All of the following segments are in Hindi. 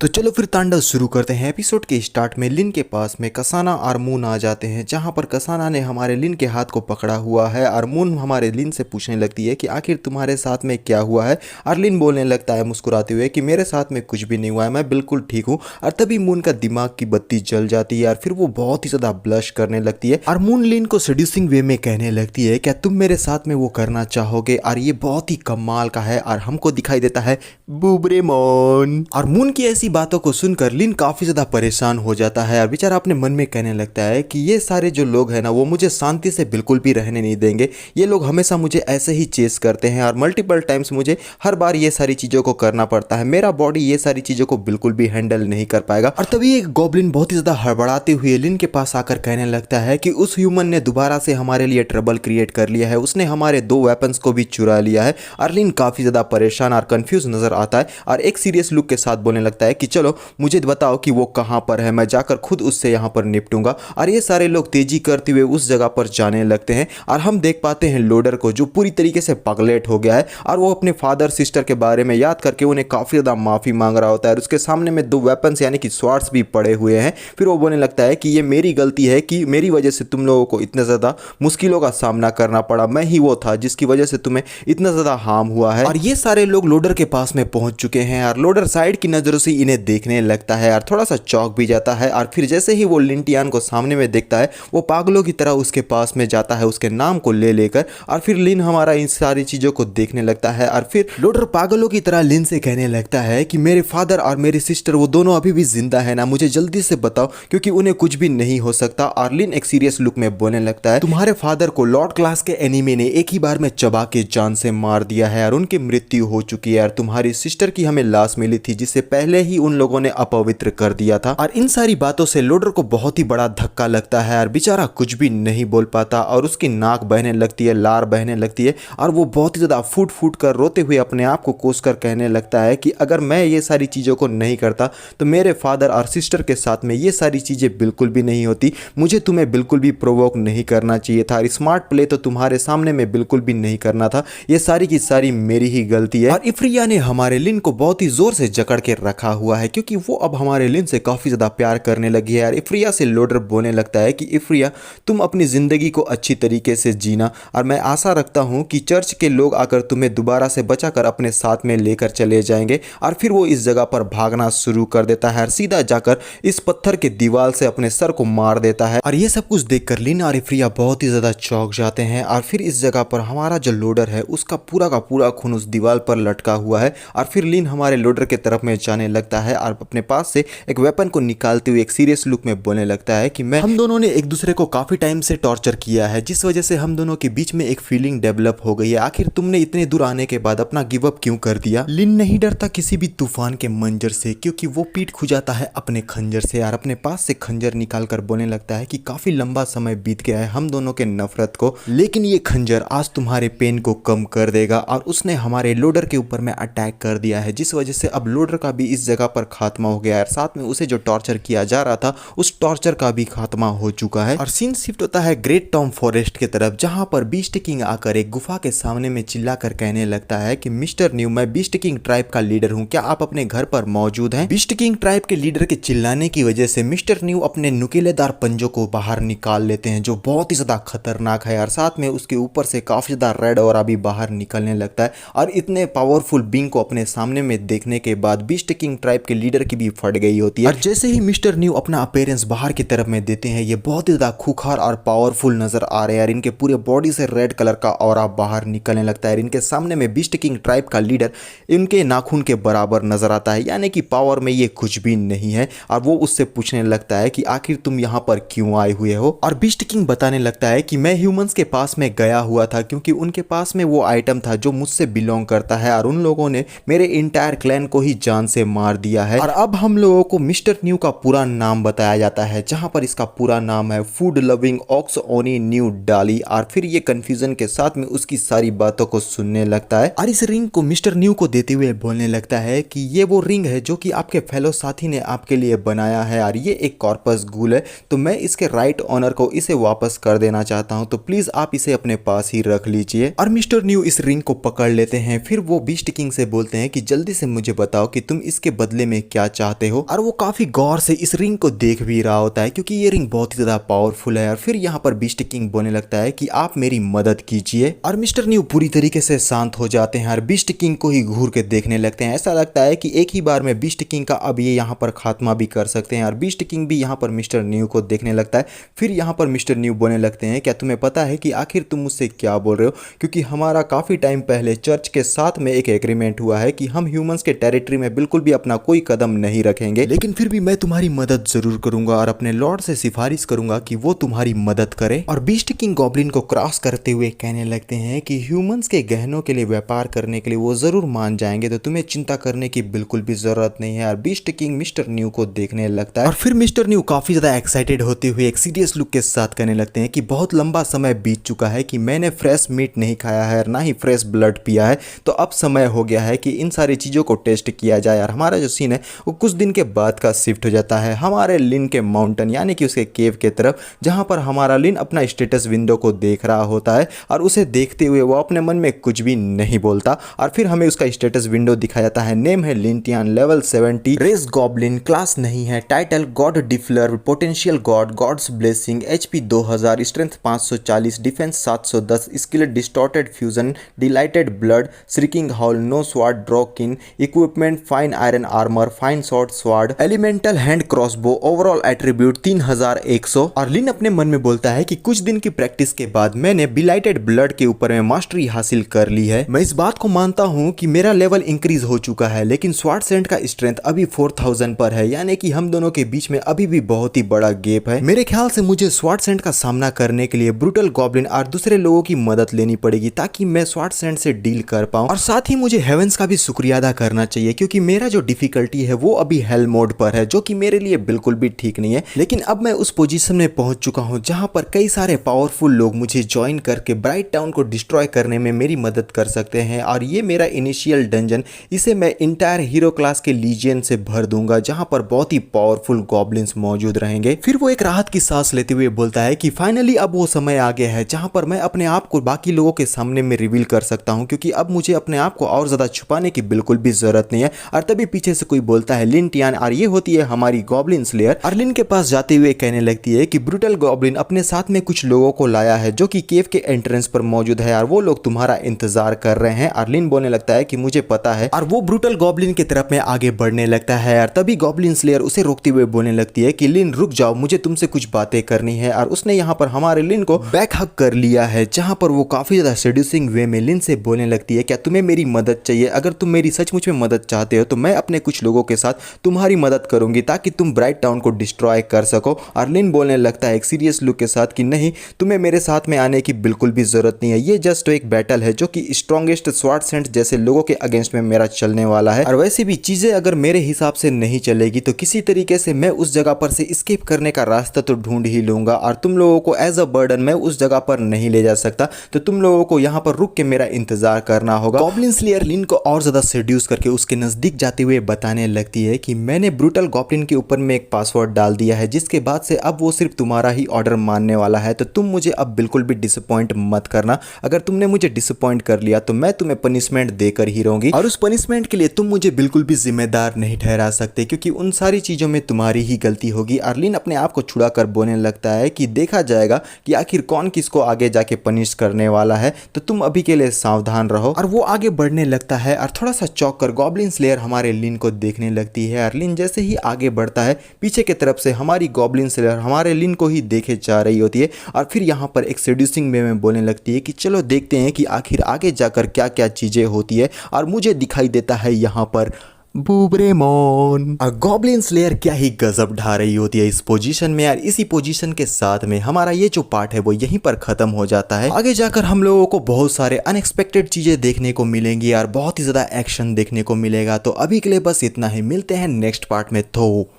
तो चलो फिर तांडव शुरू करते हैं। एपिसोड के स्टार्ट में लिन के पास में कसाना और मून आ जाते हैं, जहां पर कसाना ने हमारे लिन के हाथ को पकड़ा हुआ है और मून हमारे लिन से पूछने लगती है कि आखिर तुम्हारे साथ में क्या हुआ है। और लिन बोलने लगता है मुस्कुराते हुए कि मेरे साथ में कुछ भी नहीं हुआ है, मैं बिल्कुल ठीक हूँ। और तभी मून का दिमाग की बत्ती जल जाती है और फिर वो बहुत ही ज़्यादा ब्लश करने लगती है और मून लिन को सेड्यूसिंग वे में कहने लगती है क्या तुम मेरे साथ में वो करना चाहोगे। और ये बहुत ही कमाल का है और हमको दिखाई देता है बुबरेमोन। और मून की ऐसी बातों को सुनकर लिन काफी ज्यादा परेशान हो जाता है और बेचारा अपने मन में कहने लगता है कि ये सारे जो लोग हैं ना वो मुझे शांति से बिल्कुल भी रहने नहीं देंगे। ये लोग हमेशा मुझे ऐसे ही चेस करते हैं और मल्टीपल टाइम्स मुझे हर बार ये सारी चीजों को करना पड़ता है। मेरा बॉडी ये सारी चीजों को बिल्कुल भी हैंडल नहीं कर पाएगा। और तभी एक गॉब्लिन बहुत ही ज्यादा हड़बड़ाते हुए लिन के पास आकर कहने लगता है कि उस ह्यूमन ने दोबारा से हमारे लिए ट्रबल क्रिएट कर लिया है, उसने हमारे 2 वेपन्स को भी चुरा लिया है। और लिन काफी ज्यादा परेशान और कंफ्यूज नजर आता है और एक सीरियस लुक के साथ बोलने लगता है कि चलो मुझे बताओ कि वो कहां पर है, मैं जाकर खुद उससे यहां पर निपटूंगा। और ये सारे लोग तेजी करते हुए उस जगह पर जाने लगते हैं और हम देख पाते हैं लोडर को, जो पूरी तरीके से पगलेट हो गया है और वो अपने फादर सिस्टर के बारे में याद करके उन्हें काफी ज्यादा माफी मांग रहा होता है। और उसके सामने में 2 वेपन्स यानी कि स्वॉर्ड्स भी पड़े हुए हैं। फिर वो बोलने लगता है कि ये मेरी गलती है कि मेरी वजह से तुम लोगों को इतने ज्यादा मुश्किलों का सामना करना पड़ा, मैं ही वो था जिसकी वजह से तुम्हें इतना ज्यादा हार्म हुआ है। और ये सारे लोग लोडर के पास में पहुंच चुके हैं और लोडर साइड की नजरों से इन्हें देखने लगता है और थोड़ा सा चौंक भी जाता है। और फिर जैसे ही वो लिंटियान को सामने में देखता है वो पागलों की तरह उसके पास में जाता है उसके नाम को ले लेकर। और फिर लिन हमारा इन सारी चीजों को देखने लगता है और फिर लोडर पागलों की तरह लिन से कहने लगता है कि मेरे फादर और मेरी सिस्टर वो दोनों अभी भी जिंदा है ना, मुझे जल्दी से बताओ क्योंकि उन्हें कुछ भी नहीं हो सकता। और लिन एक सीरियस लुक में बोलने लगता है तुम्हारे फादर को लॉर्ड क्लास के एनिमी ने एक ही बार में चबा के जान से मार दिया है और उनकी मृत्यु हो चुकी है। और तुम्हारी सिस्टर की हमें लाश मिली थी जिसे पहले ही उन लोगों ने अपवित्र कर दिया था। और इन सारी बातों से लोडर को बहुत ही बड़ा धक्का लगता है और बेचारा कुछ भी नहीं बोल पाता और उसकी नाक बहने लगती है, लार बहने लगती है और वो बहुत ही ज्यादा फूट फूट कर रोते हुए अपने आप को कोस कर कहने लगता है कि अगर मैं ये सारी चीजों को नहीं करता तो मेरे फादर और सिस्टर के साथ में ये सारी चीजें बिल्कुल भी नहीं होती। मुझे तुम्हें बिल्कुल भी प्रोवोक नहीं करना चाहिए था और स्मार्ट प्ले तो तुम्हारे सामने में बिल्कुल भी नहीं करना था। ये सारी की सारी मेरी ही गलती है। और इफ्रिया ने हमारे लिन को बहुत ही जोर से जकड़ के रखा हुआ है क्योंकि वो अब हमारे लिन से काफी ज्यादा प्यार करने लगी है। और इफ्रिया से लोडर बोलने लगता है कि इफ्रिया तुम अपनी जिंदगी को अच्छी तरीके से जीना और मैं आशा रखता हूं कि चर्च के लोग आकर तुम्हें दोबारा से बचाकर अपने साथ में लेकर चले जाएंगे। और फिर वो इस जगह पर भागना शुरू कर देता है और सीधा जाकर इस पत्थर के दीवार से अपने सर को मार देता है। और ये सब कुछ देखकर लिन और इफ्रिया बहुत ही ज्यादा चौंक जाते हैं। और फिर इस जगह पर हमारा जो लोडर है उसका पूरा का पूरा खून उस दीवार पर लटका हुआ है। और फिर लिन हमारे लोडर के तरफ में जाने लगता है और अपने पास से एक वेपन को निकालते हुए एक सीरियस लुक में बोलने लगता है कि हम दोनों ने एक दूसरे को काफी टाइम से टॉर्चर किया है, जिस वजह से हम दोनों के बीच में एक फीलिंग डेवलप हो गई है। आखिर तुमने इतने दूर आने के बाद अपना गिव अप क्यों कर दिया। लिन नहीं डरता किसी भी तूफान के मंजर से क्योंकि वो पीठ खुजाता है अपने खंजर से और अपने पास से खंजर निकाल कर बोलने लगता है कि काफी लंबा समय बीत गया है हम दोनों के नफरत को, लेकिन ये खंजर आज तुम्हारे पेन को कम कर देगा। और उसने हमारे लोडर के ऊपर में अटैक कर दिया है जिस वजह से अब लोडर का भी इस जगह पर खात्मा हो गया है और साथ में उसे जो टॉर्चर किया जा रहा था उस टॉर्चर का भी खात्मा हो चुका है। और सीन शिफ्ट होता है ग्रेट टॉम फॉरेस्ट की तरफ, जहां पर बीस्ट किंग आकर एक गुफा के सामने में चिल्लाकर कहने लगता है कि मिस्टर न्यू मैं बीस्ट किंग ट्राइब का लीडर हूं, क्या आप अपने घर पर मौजूद हैं। बीस्ट किंग ट्राइब के लीडर के चिल्लाने की वजह से मिस्टर न्यू अपने नुकीलेदार पंजों को बाहर निकाल लेते हैं जो बहुत ही ज्यादा खतरनाक है और साथ में उसके ऊपर से काफी ज्यादा रेड और अभी बाहर निकलने लगता है। और इतने पावरफुल बींग को अपने सामने में देखने के बाद बीस्ट किंग ट्राइब के लीडर की भी फट गई होती है। और जैसे ही मिस्टर न्यू अपना अपीयरेंस बाहर की तरफ में देते हैं ये बहुत ही ज्यादा खूंखार और पावरफुल नजर आ रहे हैं। इनके पूरे बॉडी से रेड कलर का ऑरा बाहर निकलने लगता है। इनके सामने में बीस्ट किंग ट्राइब का लीडर इनके नाखून के बराबर नजर आता है, यानी कि पावर में ये कुछ भी नहीं है। और वो उससे पूछने लगता है कि आखिर तुम यहाँ पर क्यों आए हुए हो। और बीस्ट किंग बताने लगता है कि मैं ह्यूमंस के पास में गया हुआ था क्योंकि उनके पास में वो आइटम था जो मुझसे बिलोंग करता है और उन लोगों ने मेरे इंटायर क्लैन को ही जान से मार दिया है। और अब हम लोगों को मिस्टर न्यू का पूरा नाम बताया जाता है, जहां पर इसका पूरा नाम है फूड लविंग ऑक्स ओनी न्यू डाली। और फिर ये कंफ्यूजन के साथ में उसकी सारी बातों को सुनने लगता है और इस रिंग को मिस्टर न्यू को देते हुए बोलने लगता है कि ये वो रिंग है जो कि आपके फेलो साथी ने आपके लिए बनाया है और ये एक कॉर्पस गूल है, तो मैं इसके राइट ऑनर को इसे वापस कर देना चाहता हूं, तो प्लीज आप इसे अपने पास ही रख लीजिए। और मिस्टर न्यू इस रिंग को पकड़ लेते हैं। फिर वो बीस्ट किंग से बोलते हैं कि जल्दी से मुझे बताओ कि तुम इसके बदले बदले में क्या चाहते हो। और वो काफी गौर से इस रिंग को देख भी रहा होता है क्योंकि ये रिंग बहुत ही ज्यादा पावरफुल है। और फिर यहाँ पर बीस्ट किंग बोलने लगता है कि आप मेरी मदद कीजिए। और मिस्टर न्यू पूरी तरीके से शांत हो जाते हैं और बीस्ट किंग को ही घूर के देखने लगते हैं। ऐसा लगता है कि एक ही बार में बीस्ट किंग का अब ये यहाँ पर खात्मा भी कर सकते हैं। और बीस्ट किंग भी यहाँ पर मिस्टर न्यू को देखने लगता है। फिर यहाँ पर मिस्टर न्यू बोलने लगते हैं, क्या तुम्हें पता है कि आखिर तुम मुझसे क्या बोल रहे हो, क्योंकि हमारा काफी टाइम पहले चर्च के साथ में एक एग्रीमेंट हुआ है कि हम ह्यूमंस के टेरिटरी में बिल्कुल भी अपना कोई कदम नहीं रखेंगे, लेकिन फिर भी मैं तुम्हारी मदद जरूर करूंगा और अपने लॉर्ड से सिफारिश करूंगा कि वो तुम्हारी मदद करे। और बीस्ट किंग गॉब्लिन को क्रॉस करते हुए कहने लगते हैं कि ह्यूमंस के गहनों के लिए व्यापार करने के लिए वो जरूर मान जाएंगे, तो तुम्हें चिंता करने की बिल्कुल भी जरूरत नहीं है। और बीस्ट किंग मिस्टर न्यू को देखने लगता है और फिर मिस्टर न्यू काफी ज्यादा एक्साइटेड होते हुए एक सीरियस लुक के साथ कहने लगते हैं कि बहुत लंबा समय बीत चुका है कि मैंने फ्रेश मीट नहीं खाया है और ना ही फ्रेश ब्लड पिया है, तो अब समय हो गया है कि इन सारी चीज़ों को टेस्ट किया जाए। और हमारा जो सीन है वो कुछ दिन के बाद का शिफ्ट हो जाता है हमारे लिन के माउंटेन यानी कि उसके केव के तरफ, जहां पर हमारा लिन अपना स्टेटस विंडो को देख रहा होता है। और उसे देखते हुए वो अपने मन में कुछ भी नहीं बोलता। और फिर हमें उसका स्टेटस विंडो दिखाया जाता है। नेम है Lintian, level 70, race goblin, class नहीं है, title god defiler, potential god, god's blessing, HP 2000, strength 540, defence 710, skill distorted fusion, delighted blood, shrieking howl, no sword, ड्रॉकिन, equipment fine iron armour, fine short sword, elemental hand crossbow, overall attribute 3100। और लिन अपने मन में बोलता है कि कुछ दिन की प्रैक्टिस के बाद मैंने बिलाइटेड ब्लड के ऊपर में मास्टरी हासिल कर ली है। मैं इस बात को मानता हूं कि मेरा लेवल इंक्रीज हो चुका है, लेकिन स्वार्ड सेंट का स्ट्रेंथ अभी 4000 पर है, यानी कि हम दोनों के बीच में अभी भी बहुत ही बड़ा गैप है। मेरे ख्याल से मुझे स्वार्ड सेंट का सामना करने के लिए ब्रूटल गॉब्लिन और दूसरे लोगों की मदद लेनी पड़ेगी ताकि मैं स्वार्ड सेंट से डील कर पाऊं। और साथ ही मुझे हेवेंस का भी शुक्रिया अदा करना चाहिए क्योंकि मेरा जो डिफिकल्टी है वो अभी हेल मोड पर है, जो कि मेरे लिए बिल्कुल भी ठीक नहीं है। लेकिन अब मैं उस पोजीशन में पहुंच चुका हूं जहां पर कई सारे पावरफुल लोग मुझे ज्वाइन करके ब्राइट टाउन को डिस्ट्रॉय करने में मेरी मदद कर सकते हैं। और ये मेरा इनिशियल डंजन, इसे मैं इंटायर हीरो क्लास के लीजियन से भर दूंगा जहां पर बहुत ही पावरफुल गॉब्लिन्स मौजूद रहेंगे। फिर वो एक राहत की सांस लेते हुए बोलता है कि फाइनली अब वो समय आ गया है जहां पर मैं अपने आप को बाकी लोगों के सामने में रिवील कर सकता हूं, क्योंकि अब मुझे अपने आप को और ज्यादा छुपाने की बिल्कुल भी जरूरत नहीं है। और तभी पीछे से कोई बोलता है लिंटियन, और ये होती है हमारी गॉब्लिन स्लेयर। और लिन के पास जाते हुए कहने लगती है कि ब्रूटल गॉब्लिन अपने साथ में कुछ लोगों को लाया है जो कि केव के एंट्रेंस पर मौजूद है और वो लोग तुम्हारा इंतजार कर रहे हैं। और लिन बोलने लगता है कि मुझे पता है, और वो ब्रूटल गॉब्लिन की तरफ में आगे बढ़ने लगता है। और तभी गॉब्लिन स्लेयर उसे रोकते हुए बोलने लगती है कि लिन रुक जाओ, मुझे तुमसे कुछ बातें करनी है। और उसने यहाँ पर हमारे लिन को बैक हक कर लिया है, जहां पर वो काफी ज्यादा सेड्यूसिंग वे में लिन से बोलने लगती है, क्या तुम्हें मेरी मदद चाहिए? अगर तुम मेरी सचमुच में मदद चाहते हो तो मैं अपने कुछ लोगों के साथ तुम्हारी मदद करूंगी ताकि तुम ब्राइट टाउन को डिस्ट्रॉय कर सको। और लिन बोलने लगता है एक सीरियस लुक के साथ कि नहीं, तुम्हें मेरे साथ में आने की बिल्कुल भी जरूरत नहीं है। ये जस्ट एक बैटल है जो कि स्ट्रॉन्गेस्ट स्वार्ड सेंट जैसे लोगों के अगेंस्ट में मेरा चलने वाला है। और वैसे भी चीजें अगर मेरे हिसाब से नहीं चलेगी तो किसी तरीके से मैं उस जगह पर से एस्केप करने का रास्ता तो ढूंढ ही लूंगा। और तुम लोगों को एज अ बर्डन मैं उस जगह पर नहीं ले जा सकता, तो तुम लोगों को यहाँ पर रुक के मेरा इंतजार करना होगा। गॉब्लिन स्लेयर लिन को और ज्यादा सेड्यूस करके उसके नजदीक जाते हुए बताने लगती है कि मैंने ब्रूटल गॉब्लिन के ऊपर में एक पासवर्ड डाल दिया है, जिसके बाद से अब वो सिर्फ तुम्हारा ही ऑर्डर मानने वाला है। तो तुम मुझे अब बिल्कुल भी डिसअपॉइंट मत करना। अगर तुमने मुझे डिसअपॉइंट कर लिया तो मैं तुम्हें पनिशमेंट देकर ही रहूंगी, और उस पनिशमेंट के लिए तुम मुझे बिल्कुल भी जिम्मेदार नहीं ठहरा सकते, क्योंकि उन सारी चीजों में तुम्हारी ही गलती होगी। अर्लिन अपने आप को छुड़ा कर बोलने लगता है कि देखा जाएगा कि आखिर कौन किसको आगे जाके पनिश करने वाला है, तो तुम अभी के लिए सावधान रहो। और वो आगे बढ़ने लगता है और थोड़ा सा चौंक कर गॉब्लिन स्लेयर हमारे लिन को देखने लगती है। अर्लिन जैसे ही आगे बढ़ता है पीछे की तरफ से हमारी गॉब्लिन स्लेयर हमारे लिन को ही देखे जा रही होती है। और फिर यहाँ पर एक सेड्यूसिंग वे में बोलने लगती है कि चलो देखते हैं कि आखिर आगे जाकर क्या क्या चीजें होती है। और मुझे दिखाई देता है यहाँ पर बूब्रेमॉन। और गॉब्लिन स्लेयर क्या ही गजब ढा रही होती है इस पोजीशन में। यार इसी पोजीशन के साथ में हमारा ये जो पार्ट है वो यहीं पर खत्म हो जाता है। आगे जाकर हम लोगों को बहुत सारे अनएक्सपेक्टेड चीजें देखने को मिलेंगी और बहुत ही ज्यादा एक्शन देखने को मिलेगा। तो अभी के लिए बस इतना ही, मिलते हैं नेक्स्ट पार्ट में। तो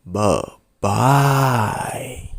बाय।